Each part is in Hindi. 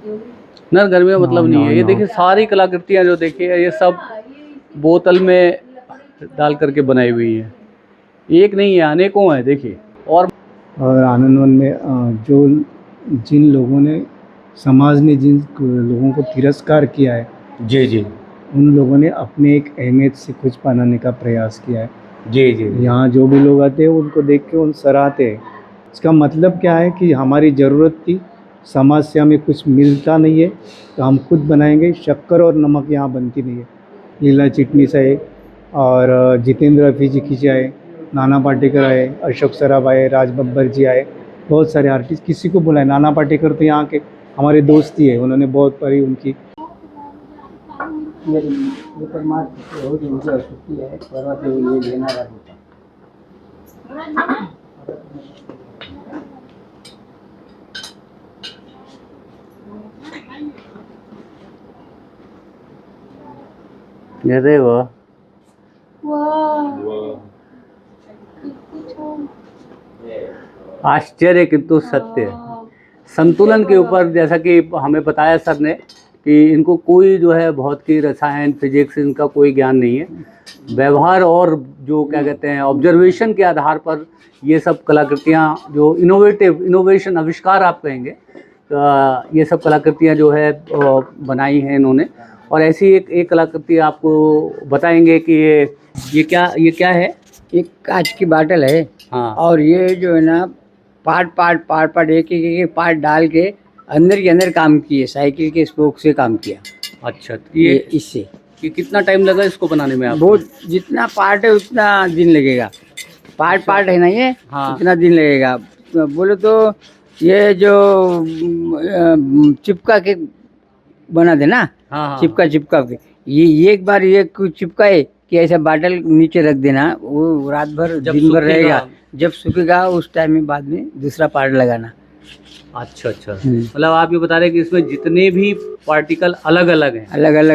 लगती होगी। ना गर्मी में मतलब नहीं है। ये देखिए सारी कलाकृतियाँ जो देखिए ये सब बोतल में डाल करके बनाई हुई हैं। एक नहीं है, अनेकों हैं देखिए। और आनंदवन में जो जिन लोगों ने समाज ने जिन लोगों को तिरस्कार किया है, जी जी उन लोगों ने अपने एक अहमियत से कुछ बनाने का प्रयास किया है। जी जी यहाँ जो भी लोग आते हैं उनको देख के उन सराहते हैं। इसका मतलब क्या है कि हमारी ज़रूरत थी, समाज से हमें कुछ मिलता नहीं है तो हम खुद बनाएंगे। शक्कर और नमक यहाँ बनती नहीं है। लीला चिटनीस आए और जितेंद्र अफीजी खींचे आए, नाना पाटेकर आए, अशोक सराफ आए, राज बब्बर जी आए, बहुत सारे आर्टिस्ट किसी को बुलाए। नाना पाटेकर तो यहाँ के हमारे दोस्त ही है, उन्होंने बहुत बड़ी उनकी ये देखो आश्चर्य किंतु सत्य। संतुलन के ऊपर जैसा कि हमें बताया सर ने कि इनको कोई जो है भौतिकी, रसायन, फिजिक्स इनका कोई ज्ञान नहीं है। व्यवहार और जो क्या कहते हैं ऑब्जर्वेशन के आधार पर ये सब कलाकृतियाँ जो इनोवेशन आविष्कार आप कहेंगे, ये सब कलाकृतियाँ जो है बनाई हैं इन्होंने। और ऐसी एक कलाकृति आपको बताएंगे कि ये क्या है। एक कांच की बाटल है। हाँ। और ये जो है ना पार्ट एक पार्ट डाल के अंदर के अंदर काम किए, साइकिल के स्पोक से काम किया। अच्छा, ये इससे ये कितना टाइम लगा इसको बनाने में आपको? बहुत, जितना पार्ट है उतना दिन लगेगा। पार्ट है ना ये। हाँ। उतना दिन लगेगा। बोलो तो ये जो चिपका के बना दे ना। हाँ। चिपका के ये एक बार ये कुछ चिपकाए कि ऐसा बाटल नीचे रख देना, वो रात भर दिन भर रहेगा। जब सूखेगा उस टाइम में बाद में दूसरा पार्ट लगाना। अच्छा। मतलब आप ये बता रहे हैं कि इसमें जितने भी पार्टिकल अलग अलग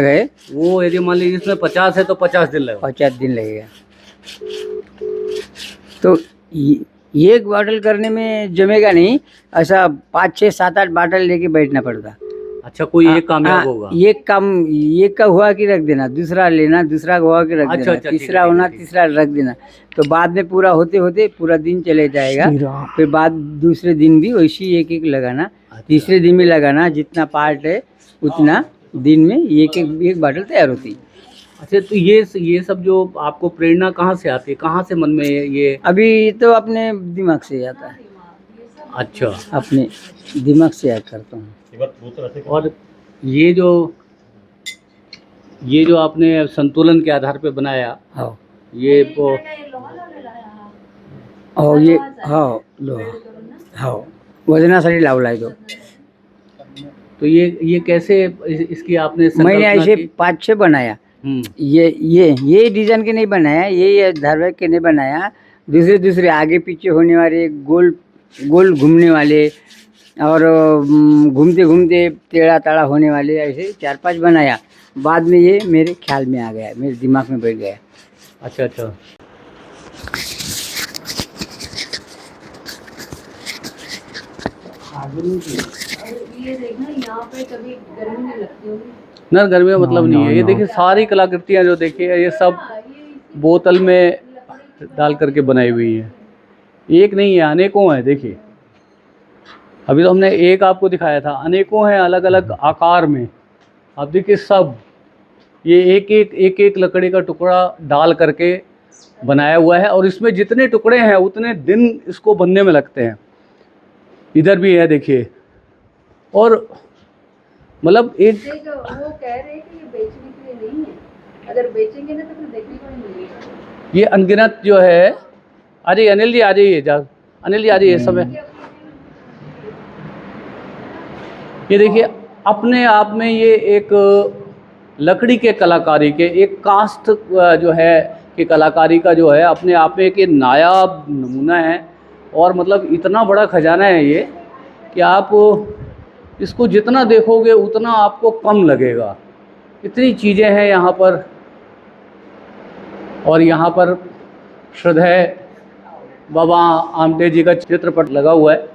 है, वो यदि मान लीजिए इसमें 50 है तो 50 दिन लगेगा। 50 दिन लगेगा। तो ये एक बाटल करने में जमेगा नहीं, ऐसा 5, 6, 7, 8 बाटल लेके बैठना पड़ता। अच्छा, कोई एक कामयाब होगा। एक काम एक का हुआ कि रख देना, दूसरा लेना, दूसरा हुआ कि रख देना, तीसरा होना, तीसरा रख देना। तो बाद में पूरा होते होते पूरा दिन चले जाएगा। फिर बाद दूसरे दिन भी वैसी एक लगाना। तीसरे दिन में लगाना, जितना पार्ट है उतना दिन में एक बाटल तैयार होती। अच्छा, तो ये सब जो आपको प्रेरणा कहाँ से आती है, कहाँ से मन में ये? अभी तो अपने दिमाग से आता है। अच्छा, अपने दिमाग से याद करता हूँ। और ये जो आपने संतुलन के आधार पे बनाया, हाँ, ये और ये हाँ वजनासाठी लावला है तो ये कैसे इसकी आपने मैंने ऐसे 5-6 बनाया। ये डिजाइन के नहीं बनाया, ये धारवाहिक के नहीं बनाया। दूसरे आगे पीछे होने वाले, गोल घूमने वाले और घूमते घूमते टेढ़ा ताड़ा होने वाले, ऐसे 4-5 बनाया। बाद में ये मेरे ख्याल में आ गया, मेरे दिमाग में बैठ गया। अच्छा। ये देखना यहाँ पे कभी गर्मी नहीं लगती होगी। ना गर्मी में मतलब नहीं है। ये देखिए सारी कलाकृतियाँ जो देखिए ये सब बोतल में डाल करके बनाई हुई हैं। एक नहीं है, अनेकों हैं देखिए। अभी तो हमने एक आपको दिखाया था, अनेकों हैं अलग अलग आकार में। आप देखिए सब ये एक लकड़ी का टुकड़ा डाल करके बनाया हुआ है। और इसमें जितने टुकड़े हैं उतने दिन इसको बनने में लगते हैं। इधर भी है देखिए। और मतलब एक वो कह रहे हैं कि ये बेचने के लिए नहीं है। अगर बेचेंगे ना तो फिर देखने को नहीं मिलेगा। ये अनगिनत जो है। आ जाइए अनिल जी, आ जाइए। अनिल जी आ जाइए समय। ये देखिए अपने आप में ये एक लकड़ी के कलाकारी के, एक कास्ट जो है कि कलाकारी का जो है अपने आप में एक नायाब नमूना है। और मतलब इतना बड़ा खजाना है ये कि आप इसको जितना देखोगे उतना आपको कम लगेगा। इतनी चीज़ें हैं यहाँ पर। और यहाँ पर श्रद्धेय बाबा आमटे जी का चित्रपट लगा हुआ है।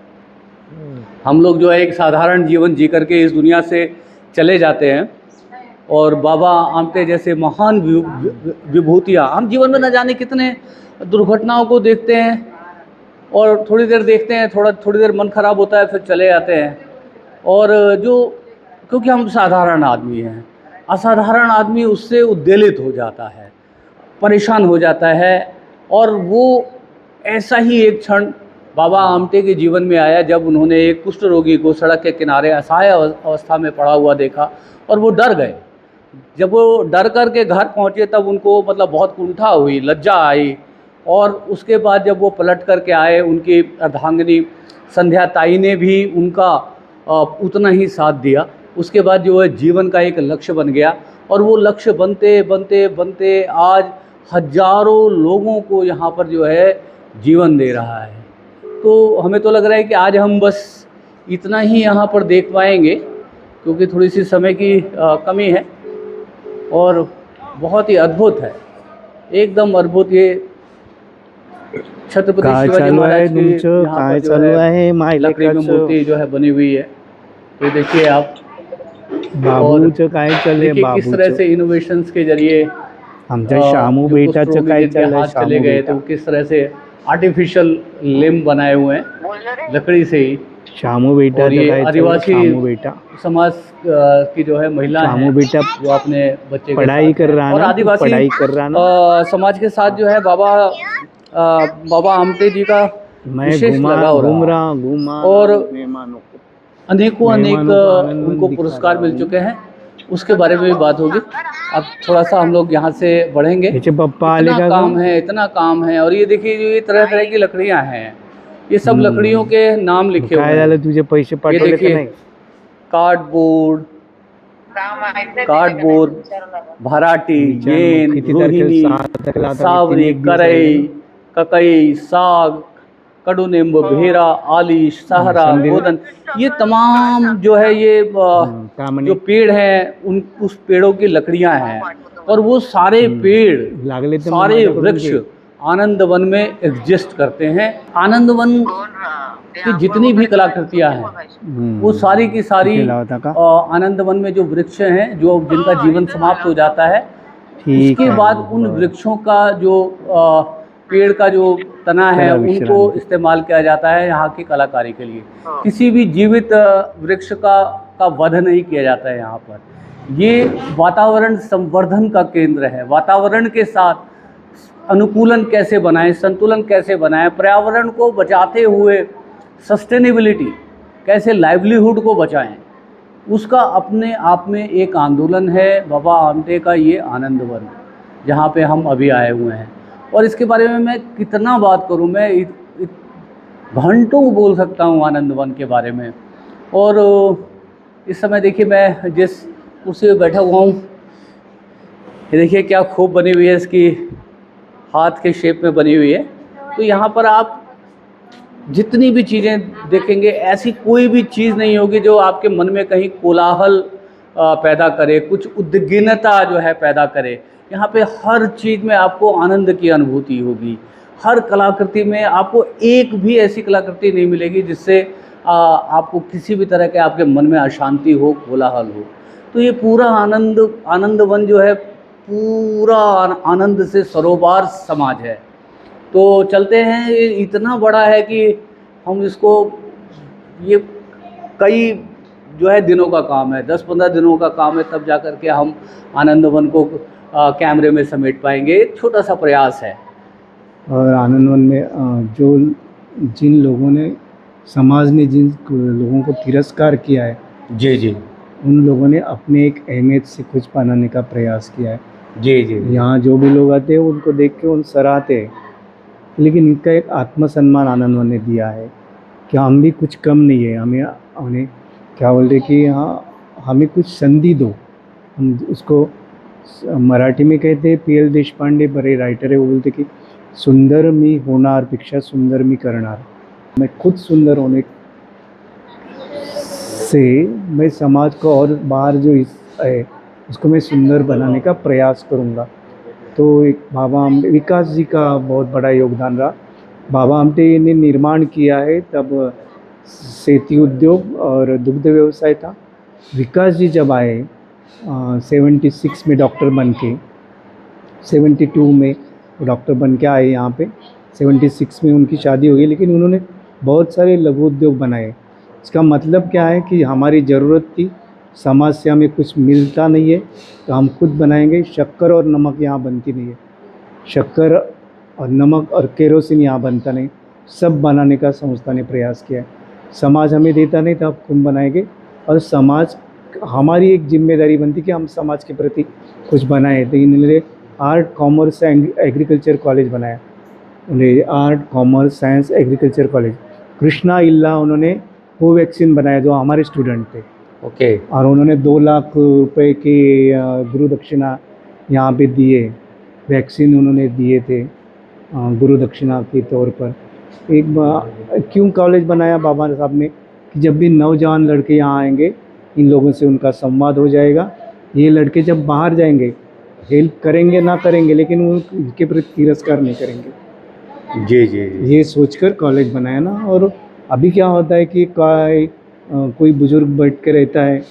हम लोग जो है एक साधारण जीवन जी करके इस दुनिया से चले जाते हैं, और बाबा आमटे जैसे महान विभूतियाँ, हम जीवन में न जाने कितने दुर्घटनाओं को देखते हैं और थोड़ी देर देखते हैं, थोड़ी देर मन खराब होता है, फिर चले जाते हैं। और जो, क्योंकि हम साधारण आदमी हैं, असाधारण आदमी उससे उद्वेलित हो जाता है, परेशान हो जाता है। और वो ऐसा ही एक क्षण बाबा आमटे के जीवन में आया जब उन्होंने एक कुष्ठ रोगी को सड़क के किनारे असहाय अवस्था में पड़ा हुआ देखा और वो डर गए। जब वो डर कर के घर पहुँचे तब उनको मतलब बहुत कुंठा हुई, लज्जा आई। और उसके बाद जब वो पलट कर के आए, उनकी अर्धांगिनी संध्या ताई ने भी उनका उतना ही साथ दिया। उसके बाद जो है जीवन का एक लक्ष्य बन गया, और वो लक्ष्य बनते बनते बनते आज हजारों लोगों को यहाँ पर जो है जीवन दे रहा है। तो हमें तो लग रहा है कि आज हम बस इतना ही यहाँ पर देख पाएंगे, क्योंकि थोड़ी सी समय की कमी है। और बहुत ही अद्भुत है, एकदम अद्भुत। ये छत्रपति काय शिवाजी चालू महाराज आहे की तुमचं? यहाँ काय पर जो चालू आहे है माहिती लकड़ी में मूर्ति जो है बनी हुई है। तो देखिए आप, बाबूचं काय चाललंय? देखिए किस तरह बाबूचं से इनोवेशंस के जरिए आमच्या शामू जो कुष्ठ बेटाचं रोगी काय जिनके चाललंय? हाथ चले शामू गए बेटा, तो किस तरह से आर्टिफिशियल लिम्ब बनाए हुए हैं लकड़ी से ही। शामू और बेटाचं ये काय चाललंय? आदिवासी शामू बेटा, समाज की जो है महिला शामू हैं बेटा जो अपने बच्चे के पढ़ाई साथ कर हैं। रहा और ना? तू आदिवासी पढ़ाई कर रहा ना? समाज के साथ जो है बाबा आमटे जी का मैं विशेष लगाव रहा। घूमा और मेहमानों को अनेकों मेहमानों को आनंद उनको दिखा पुरस्कार रहा मिल हूँ। चुके हैं, उसके बारे में भी बात होगी। अब थोड़ा सा हम लोग यहाँ से बढ़ेंगे। याचे पप्पा आले इतना का काम गं? है, इतना काम है। और ये देखिए जो ये तरह तरह की लकड़ियाँ हैं, ये सब लकड़ियों के नाम लिखे हुए काय हैं। झालं, तुझे पैसे ये पाठवले का देखिए नाही? कार्डबोर्ड, भराटी, विचार मग येन, किती तारखेला? रोहिणी, 6 तारखेला आता सावरी, तीन एक दिवस करई, राहिले ना? ककई, साग, कडुनिंब, भेरा, आलीश, सहरा, संदीप- गोदन, ये तमाम जो है ये का म्हणे? जो पेड़ हैं उस पेड़ों की लकड़ियां हैं। और वो सारे पेड़, लागले तर मग सारे माझ्याकडून वृक्ष घे. आनंद वन में एग्जिस्ट करते हैं। आनंद वन की जितनी भी कलाकृतियां हैं वो सारी की सारी केला होता का? आनंद वन में जो वृक्ष हैं, जो जिनका जीवन समाप्त हो जाता है, ठीक उसके है, बाद उन बरं. वृक्षों का जो पेड़ का जो तना है चला उनको विश्रांति. इस्तेमाल किया जाता है यहाँ की कलाकारी के लिए। किसी भी जीवित वृक्ष का वध नहीं किया जाता है यहाँ पर। ये वातावरण संवर्धन का केंद्र है। वातावरण के साथ अनुकूलन कैसे बनाएं, संतुलन कैसे बनाएं, पर्यावरण को बचाते हुए सस्टेनेबिलिटी कैसे, लाइवलीहुड को बचाएं, उसका अपने आप में एक आंदोलन है बाबा आमटे का ये आनंद वन, जहाँ पे हम अभी आए हुए हैं। और इसके बारे में मैं कितना बात करूँ, मैं घंटों बोल सकता हूँ आनंद वन के बारे में। और इस समय देखिए मैं जिस कुर्सी पे बैठा हुआ हूँ, ये देखिए क्या खूब बनी हुई है, इसकी हाथ के शेप में बनी हुई है। तो यहाँ पर आप जितनी भी चीज़ें देखेंगे, ऐसी कोई भी चीज़ नहीं होगी जो आपके मन में कहीं कोलाहल पैदा करे, कुछ उद्विग्नता जो है पैदा करे। यहाँ पे हर चीज़ में आपको आनंद की अनुभूति होगी। हर कलाकृति में आपको एक भी ऐसी कलाकृति नहीं मिलेगी जिससे आपको किसी भी तरह के आपके मन में अशांति हो, कोलाहल हो। तो ये पूरा आनंद वन जो है पूरा आनंद से सरोबार समाज है। तो चलते हैं, ये इतना बड़ा है कि हम इसको, ये कई जो है दिनों का काम है, 10-15 दिनों का काम है, तब जा कर के हम आनंद वन को कैमरे में समेट पाएंगे। एक छोटा सा प्रयास है। और आनंद वन में जिन लोगों ने, समाज ने जिन लोगों को तिरस्कार किया है, जी जी, उन लोगों ने अपने एक अहमियत से कुछ बनाने का प्रयास किया है। जी जी, यहाँ जो भी लोग आते हैं उनको देख के उन सराहते हैं, लेकिन इनका एक आत्मसम्मान आनंद वन ने दिया है कि हम भी कुछ कम नहीं है। हमें क्या बोलते कि हाँ, हमें कुछ संधि दो। हम उसको मराठी में कहते हैं, पी.एल. देशपांडे बड़े राइटर है, वो बोलते कि सुंदर मी होणार पेक्षा सुंदर मी करणार। मैं खुद सुंदर होने से मैं समाज को और बाहर जो है उसको मैं सुंदर बनाने का प्रयास करूँगा। तो एक बाबा आमटे, विकास जी का बहुत बड़ा योगदान रहा। बाबा आमटे ने निर्माण किया है, तब सेती उद्योग और दुग्ध व्यवसाय था। विकास जी जब आए 76 में डॉक्टर बन के, 72 में डॉक्टर बन के आए यहाँ पे, 76 में उनकी शादी हो गई, लेकिन उन्होंने बहुत सारे लघु उद्योग बनाए। इसका मतलब क्या है कि हमारी ज़रूरत थी, समाज से हमें कुछ मिलता नहीं है तो हम खुद बनाएंगे। शक्कर और नमक यहाँ बनती नहीं है, शक्कर और नमक और केरोसिन यहाँ बनता नहीं, सब बनाने का संस्था ने प्रयास किया है। समाज हमें देता नहीं तो आप खुद बनाएंगे, और समाज हमारी एक जिम्मेदारी बनती कि हम समाज के प्रति कुछ बनाएं। तो इन्होंने art commerce and agriculture college बनाया, उन्हें art commerce science agriculture college. Krishna इल्ला उन्होंने कोवैक्सीन बनाया जो हमारे स्टूडेंट थे, ओके। और उन्होंने 2 लाख रुपए की गुरु दक्षिणा यहाँ पे दिए, वैक्सीन उन्होंने दिए थे गुरु दक्षिणा के तौर पर। क्यों कॉलेज बनाया बाबा साहब ने कि जब भी नौजवान लड़के यहाँ आएंगे, इन लोगों से उनका संवाद हो जाएगा। ये लड़के जब बाहर जाएंगे, हेल्प करेंगे ना करेंगे, लेकिन वो उनके प्रति तिरस्कार नहीं करेंगे। जी जी जी। ये सोचकर कॉलेज बनाया ना। और अभी क्या होता है कि कोई बुजुर्ग बैठ के रहता है,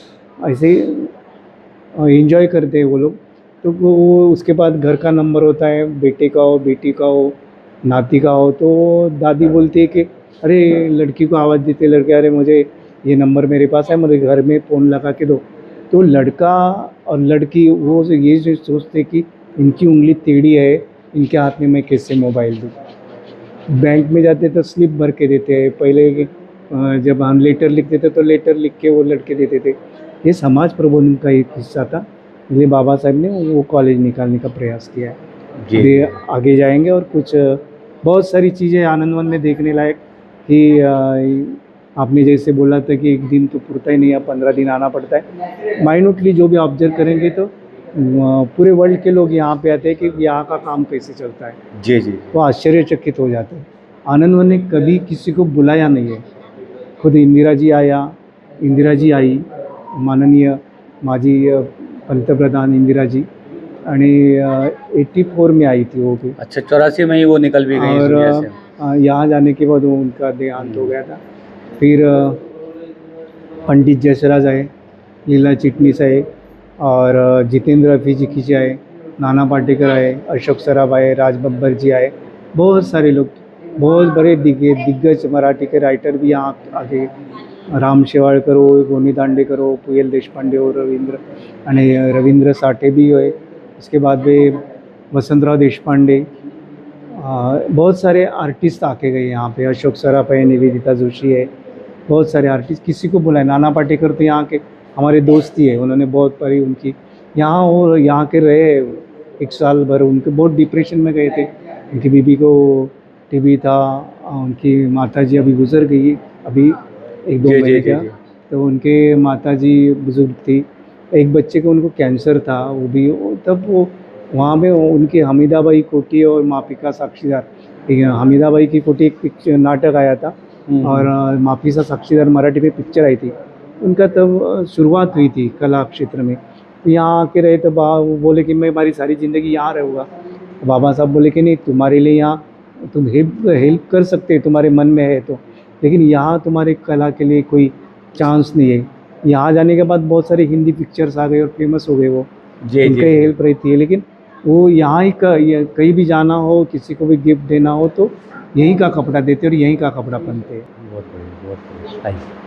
ऐसे ही एंजॉय करते हैं वो लोग, तो वो उसके बाद घर का नंबर होता है, बेटे का हो, बेटी का हो, नाती का हो, तो दादी बोलती है कि अरे लड़की को आवाज़ देते लड़के, अरे मुझे ये नंबर मेरे पास है, मुझे घर में फ़ोन लगा के दो। तो लड़का और लड़की वो ये जो सोचते कि इनकी उंगली टेढ़ी है, इनके हाथ में मैं कैसे मोबाइल दूँ। बैंक में जाते तो स्लिप भर के देते हैं, पहले जब हम लेटर लिखते थे तो लेटर लिख के वो लड़के देते थे। ये समाज प्रबोधन का एक हिस्सा था, इसलिए बाबा साहब ने वो कॉलेज निकालने का प्रयास किया है। जी। अभी आगे जाएंगे और कुछ बहुत सारी चीज़ें आनंदवन में देखने लायक कि आपने जैसे बोला था कि एक दिन तो पुरता ही नहीं है, 15 दिन आना पड़ता है। माइन्यूटली जो भी ऑब्जर्व करेंगे तो पूरे वर्ल्ड के लोग यहाँ पे आते हैं कि यहाँ का काम कैसे चलता है, जी जी। तो आश्चर्यचकित हो जाते हैं। आनंदवन ने कभी किसी को बुलाया नहीं है, खुद इंदिरा जी आई, माननीय माजी पंतप्रधान इंदिरा जी, आणि 84 में आई थी वो भी। अच्छा, 84 में ही वो निकल भी गई इस दुनिया से। और यहाँ जाने के बाद वो उनका देहांत हो गया था। फिर पंडित जसराज आए, लीला चिटनीस आए, और जितेंद्र अफीजी जी आए, नाना पाटेकर आए, अशोक सराफ आए, राज बब्बर जी आए, बहुत सारे लोग, बहुत बड़े दिग्गज मराठी के राइटर भी यहाँ आगे, राम शेवाळकर हो, गोनी दांडेकर हो, पुयल देशपांडे हो, रविंद्र साठे भी हुए। उसके बाद में वसंतराव देशपांडे, बहुत सारे आर्टिस्ट आके गए यहाँ पे। अशोक सराफ है, निवेदिता जोशी है, बहुत सारे आर्टिस्ट, किसी को बुलाए। नाना पाटेकर तो यहाँ के हमारे दोस्त ही है, उन्होंने बहुत बड़ी उनकी यहाँ और यहाँ के रहे 1 साल भर। उनके बहुत डिप्रेशन में गए थे, उनकी बीबी को टीबी था, उनकी माताजी अभी गुजर गई अभी 1-2 जी, महीने जी, का। जी। तो उनके माताजी बुजुर्ग थी, एक बच्चे को उनको कैंसर था, वो भी तब वो वहाँ पे उनकी हमीदाबाई कोठी और मापिका साक्षीदार, हमीदाबाई की कोठी एक पिक्चर नाटक आया था, और मापिका साक्षीदार मराठी में पिक्चर आई थी। उनका तब शुरुआत हुई थी कला क्षेत्र में। तो यहाँ आके रहे तो वो बोले कि मैं हमारी सारी ज़िंदगी यहाँ रहूँगा। बाबा साहब बोले कि नहीं, तुम्हारे लिए यहाँ तुम हेल्प कर सकते, तुम्हारे मन में है तो, लेकिन यहाँ तुम्हारे कला के लिए कोई चांस नहीं है। यहाँ जाने के बाद बहुत सारी हिंदी पिक्चर्स आ गए और फेमस हो गए वो, जी, उनका जी। हेल्प रहती है। लेकिन वो यहाँ ही कहीं भी जाना हो, किसी को भी गिफ्ट देना हो तो यहीं का कपड़ा देते और यहीं का कपड़ा पहनते हैं। बहुत बढ़िया, बहुत बढ़िया।